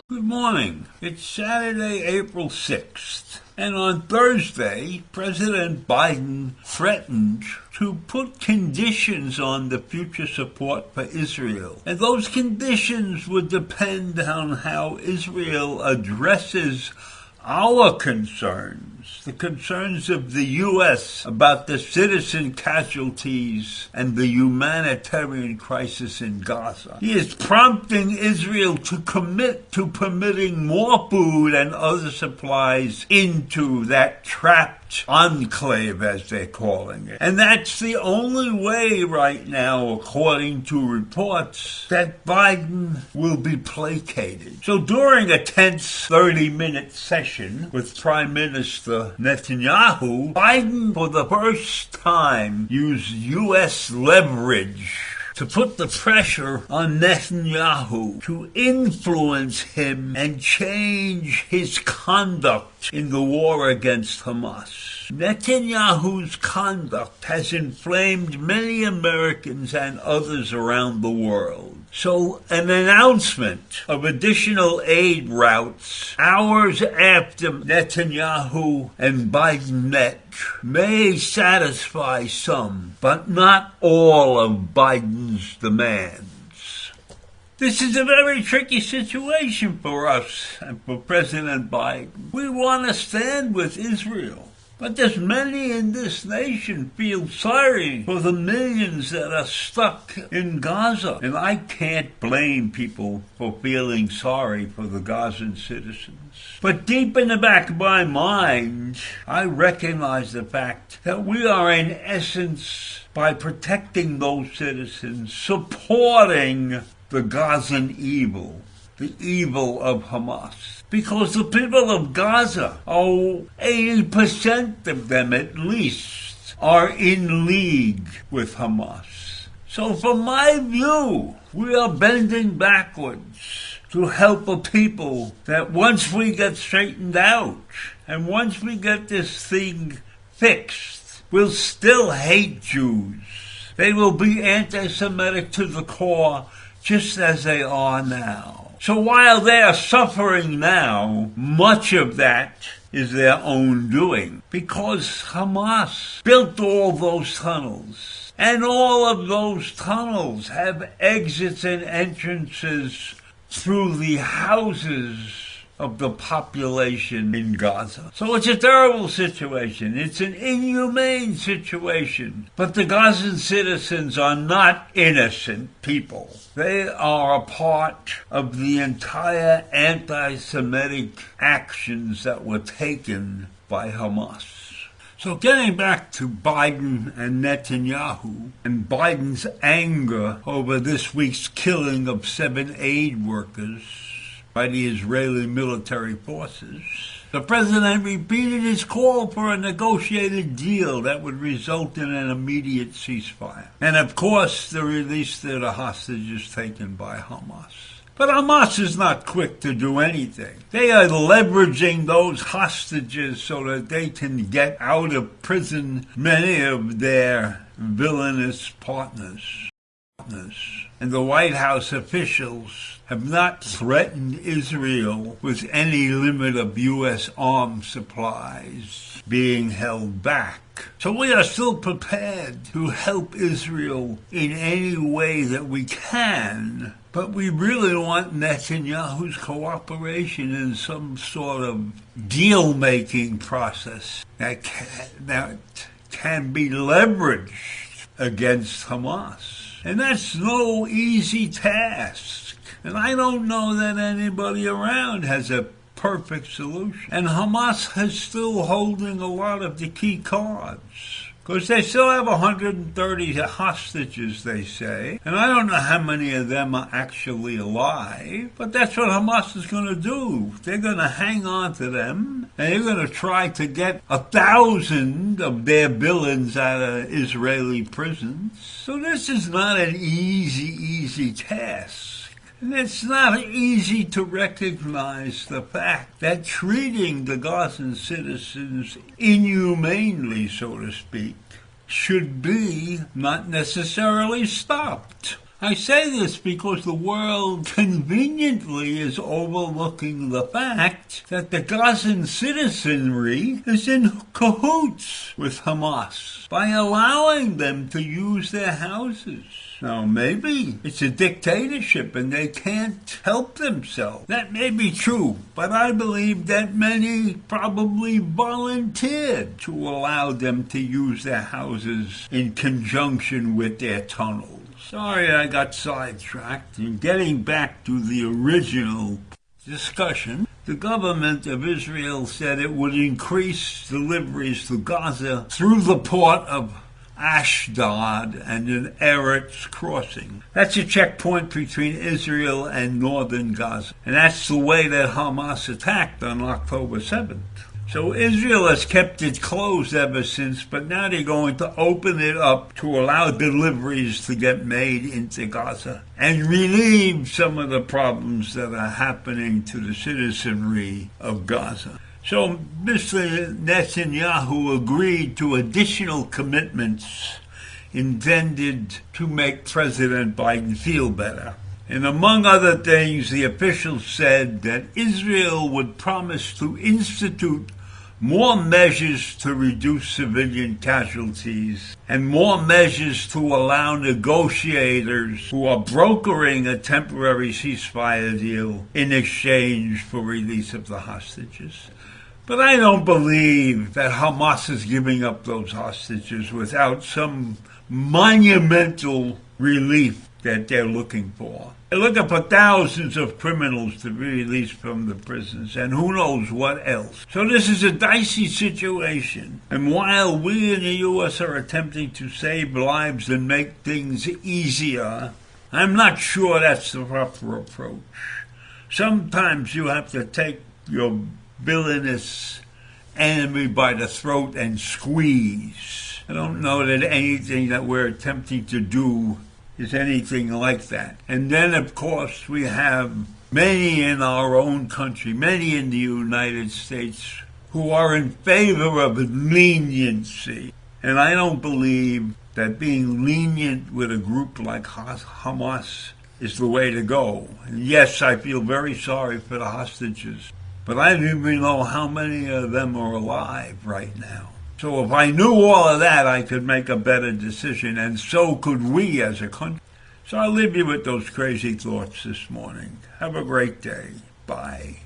Good morning. It's Saturday, April 6th. And on Thursday, President Biden threatened to put conditions on the future support for Israel. And those conditions would depend on how Israel addresses our concerns, the concerns of the U.S. about the citizen casualties and the humanitarian crisis in Gaza. He is prompting Israel to commit to permitting more food and other supplies into that trapped enclave, as they're calling it. And that's the only way right now, according to reports, that Biden will be placated. So during a tense 30-minute session with Prime Minister Netanyahu, Biden, for the first time, used U.S. leverage to put the pressure on Netanyahu to influence him and change his conduct in the war against Hamas. Netanyahu's conduct has inflamed many Americans and others around the world. So an announcement of additional aid routes hours after Netanyahu and Biden met may satisfy some, but not all of Biden's demands. This is a very tricky situation for us and for President Biden. We want to stand with Israel. But there's many in this nation feel sorry for the millions that are stuck in Gaza. And I can't blame people for feeling sorry for the Gazan citizens. But deep in the back of my mind, I recognize the fact that we are in essence, by protecting those citizens, supporting the Gazan evil, the evil of Hamas. Because the people of Gaza, 80% of them at least, are in league with Hamas. So from my view, we are bending backwards to help a people that once we get straightened out, and once we get this thing fixed, will still hate Jews. They will be anti-Semitic to the core, just as they are now. So while they are suffering now, much of that is their own doing. Because Hamas built all those tunnels. And all of those tunnels have exits and entrances through the houses of the population in Gaza. So it's a terrible situation. It's an inhumane situation. But the Gazan citizens are not innocent people. They are a part of the entire anti-Semitic actions that were taken by Hamas. So getting back to Biden and Netanyahu and Biden's anger over this week's killing of 7 aid workers by the Israeli military forces, the president repeated his call for a negotiated deal that would result in an immediate ceasefire. And of course, the release of the hostages taken by Hamas. But Hamas is not quick to do anything. They are leveraging those hostages so that they can get out of prison many of their villainous partners. And the White House officials have not threatened Israel with any limit of U.S. arms supplies being held back. So we are still prepared to help Israel in any way that we can, but we really want Netanyahu's cooperation in some sort of deal-making process that can be leveraged against Hamas. And that's no easy task. And I don't know that anybody around has a perfect solution. And Hamas is still holding a lot of the key cards. Because they still have 130 hostages, they say. And I don't know how many of them are actually alive, but that's what Hamas is going to do. They're going to hang on to them, and they're going to try to get 1,000 of their villains out of Israeli prisons. So this is not an easy task. And it's not easy to recognize the fact that treating the Gazan citizens inhumanely, so to speak, should be not necessarily stopped. I say this because the world conveniently is overlooking the fact that the Gazan citizenry is in cahoots with Hamas by allowing them to use their houses. Now, maybe it's a dictatorship and they can't help themselves. That may be true, but I believe that many probably volunteered to allow them to use their houses in conjunction with their tunnels. Sorry I got sidetracked. And getting back to the original discussion, the government of Israel said it would increase deliveries to Gaza through the port of Ashdod and an Eretz crossing. That's a checkpoint between Israel and northern Gaza. And that's the way that Hamas attacked on October 7th. So Israel has kept it closed ever since, but now they're going to open it up to allow deliveries to get made into Gaza and relieve some of the problems that are happening to the citizenry of Gaza. So Mr. Netanyahu agreed to additional commitments intended to make President Biden feel better. And among other things, the officials said that Israel would promise to institute more measures to reduce civilian casualties and more measures to allow negotiators who are brokering a temporary ceasefire deal in exchange for release of the hostages. But I don't believe that Hamas is giving up those hostages without some monumental relief that they're looking for. They're looking for thousands of criminals to be released from the prisons and who knows what else. So this is a dicey situation. And while we in the U.S. are attempting to save lives and make things easier, I'm not sure that's the proper approach. Sometimes you have to take your villainous enemy by the throat and squeeze. I don't know that anything that we're attempting to do is anything like that. And then, of course, we have many in our own country, many in the United States, who are in favor of leniency. And I don't believe that being lenient with a group like Hamas is the way to go. And yes, I feel very sorry for the hostages, but I don't even know how many of them are alive right now. So if I knew all of that, I could make a better decision, and so could we as a country. So I'll leave you with those crazy thoughts this morning. Have a great day. Bye.